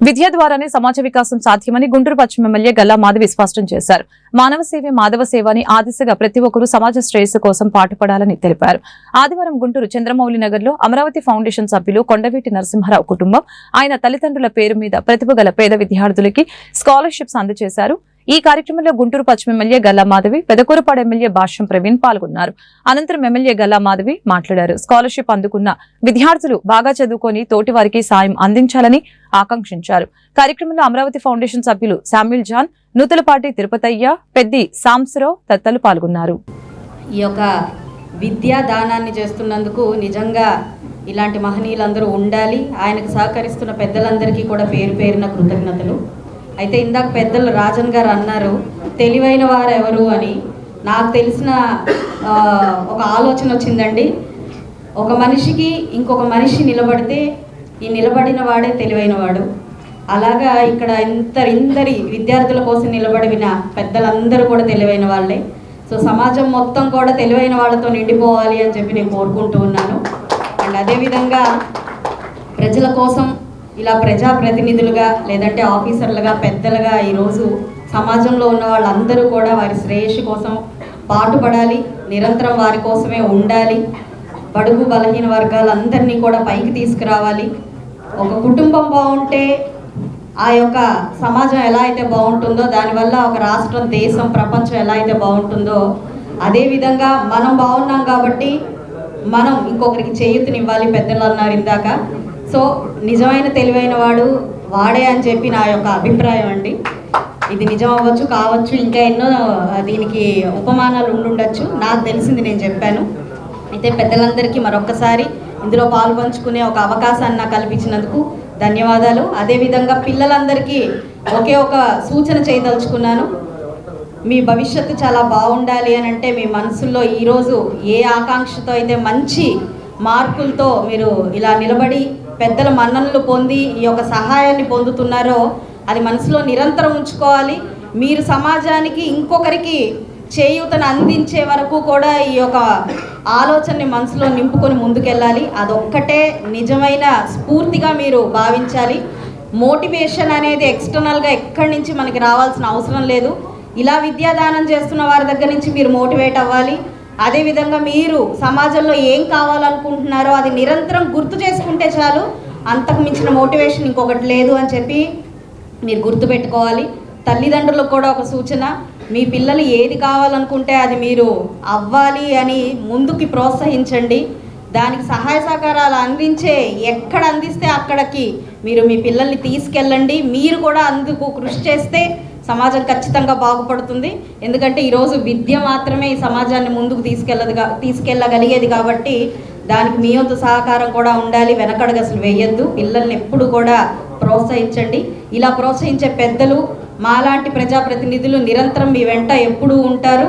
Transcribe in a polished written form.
విద్య ద్వారానే సమాజ వికాసం సాధ్యమని గుంటూరు పశ్చిమ ఎమ్మెల్యే గల్లా మాధవి స్పష్టం చేశారు. మానవ సేవే మాధవ సేవ అని ఆ దిశగా ప్రతి ఒక్కరూ సమాజ శ్రేయస్సు కోసం పాటుపడాలని తెలిపారు. ఆదివారం గుంటూరు చంద్రమౌళి నగర్ లో అమరావతి ఫౌండేషన్ సభ్యులు కొండవీటి నరసింహారావు కుటుంబం ఆయన తల్లిదండ్రుల పేరు మీద ప్రతిభ గల పేద విద్యార్థులకి స్కాలర్షిప్స్ అందజేశారు. ఈ కార్యక్రమంలో గుంటూరు పశ్చిమ ఎమ్మెల్యే గల్లా మాధవి, పెదకూరపాడు ఎమ్మెల్యే భాష్యం ప్రవీణ్ పాల్గొన్నారు. అనంతరం ఎమ్మెల్యే గల్లా మాధవి మాట్లాడారు. స్కాలర్షిప్ అందుకున్న విద్యార్థులు బాగా చదువుకొని తోటి వారికి సాయం అందించాలని ఆకాంక్షించారు. కార్యక్రమంలో అమరావతి ఫౌండేషన్ సభ్యులు శామ్యుల్ జాన్, నూతలపాటి తిరుపతయ్య, పెద్ది సాంబశివరావు తదితరులు పాల్గొన్నారు. ఈ యొక్క విద్యా దానాన్ని చేస్తున్నందుకు నిజంగా ఇలాంటి మహనీయులందరూ ఉండాలి. ఆయనకు సహకరిస్తున్న పెద్దలందరికీ కూడా పేరు పేరున కృతజ్ఞతలు. అయితే ఇందాక పెద్దలు రాజన్ గారు అన్నారు తెలివైన వారు ఎవరు అని. నాకు తెలిసిన ఒక ఆలోచన వచ్చిందండి. ఒక మనిషికి ఇంకొక మనిషి నిలబడితే ఈ నిలబడిన వాడే తెలివైన వాడు. అలాగా ఇక్కడ ఇందరి విద్యార్థుల కోసం నిలబడిన పెద్దలందరూ కూడా తెలివైన వాళ్ళే. సో సమాజం మొత్తం కూడా తెలివైన వాళ్ళతో నిండిపోవాలి అని చెప్పి నేను కోరుకుంటూ ఉన్నాను. అండ్ అదేవిధంగా ప్రజల కోసం ఇలా ప్రజాప్రతినిధులుగా లేదంటే ఆఫీసర్లుగా పెద్దలుగా ఈరోజు సమాజంలో ఉన్న వాళ్ళందరూ కూడా వారి శ్రేయస్సు కోసం పాటుపడాలి, నిరంతరం వారి కోసమే ఉండాలి. బడుగు బలహీన వర్గాలందరినీ కూడా పైకి తీసుకురావాలి. ఒక కుటుంబం బాగుంటే ఆ యొక్క సమాజం ఎలా అయితే బాగుంటుందో, దానివల్ల ఒక రాష్ట్రం, దేశం, ప్రపంచం ఎలా అయితే బాగుంటుందో అదేవిధంగా మనం బాగున్నాం కాబట్టి మనం ఇంకొకరికి చేయూతనివ్వాలి. పెద్దలు అన్నారు ఇందాక. సో నిజమైన తెలివైన వాడే అని చెప్పి నా యొక్క అభిప్రాయం అండి. ఇది నిజం అవ్వచ్చు, కావచ్చు, ఇంకా ఎన్నో దీనికి ఉపమానాలు ఉండుండొచ్చు. నాకు తెలిసింది నేను చెప్పాను. అయితే పెద్దలందరికీ మరొక్కసారి ఇందులో పాల్పంచుకునే ఒక అవకాశాన్ని నాకు కల్పించినందుకు ధన్యవాదాలు. అదేవిధంగా పిల్లలందరికీ ఒకే ఒక సూచన చేయదలుచుకున్నాను. మీ భవిష్యత్తు చాలా బాగుండాలి అని అంటే మీ మనసుల్లో ఈరోజు ఏ ఆకాంక్షతో అయితే మంచి మార్కులతో మీరు ఇలా నిలబడి పెద్దల మన్ననలు పొంది ఈ యొక్క సహాయాన్ని పొందుతున్నారో అది మనసులో నిరంతరం ఉంచుకోవాలి. మీరు సమాజానికి ఇంకొకరికి చేయూతను అందించే వరకు కూడా ఈ యొక్క ఆలోచనని మనసులో నింపుకొని ముందుకెళ్ళాలి. అదొక్కటే నిజమైన స్ఫూర్తిగా మీరు భావించాలి. మోటివేషన్ అనేది ఎక్స్టర్నల్గా ఎక్కడి నుంచి మనకి రావాల్సిన అవసరం లేదు. ఇలా విద్యాదానం చేస్తున్న వారి దగ్గర నుంచి మీరు మోటివేట్ అవ్వాలి. అదేవిధంగా మీరు సమాజంలో ఏం కావాలనుకుంటున్నారో అది నిరంతరం గుర్తు చేసుకుంటే చాలు. అంతకు మించిన మోటివేషన్ ఇంకొకటి లేదు అని చెప్పి మీరు గుర్తుపెట్టుకోవాలి. తల్లిదండ్రులకు కూడా ఒక సూచన, మీ పిల్లలు ఏది కావాలనుకుంటే అది మీరు అవ్వాలి అని ముందుకి ప్రోత్సహించండి. దానికి సహాయ సహకారాలు ఎక్కడ అందిస్తే అక్కడికి మీరు మీ పిల్లల్ని తీసుకెళ్ళండి. మీరు కూడా అందుకు కృషి చేస్తే సమాజం ఖచ్చితంగా బాగుపడుతుంది. ఎందుకంటే ఈరోజు విద్య మాత్రమే ఈ సమాజాన్ని ముందుకు తీసుకెళ్ళగలిగేది కాబట్టి దానికి మీ వంతు సహకారం కూడా ఉండాలి. వెనకడుగు అసలు వేయొద్దు. పిల్లల్ని ఎప్పుడు కూడా ప్రోత్సహించండి. ఇలా ప్రోత్సహించే పెద్దలు, మాలాంటి ప్రజాప్రతినిధులు నిరంతరం మీ వెంట ఎప్పుడూ ఉంటారు.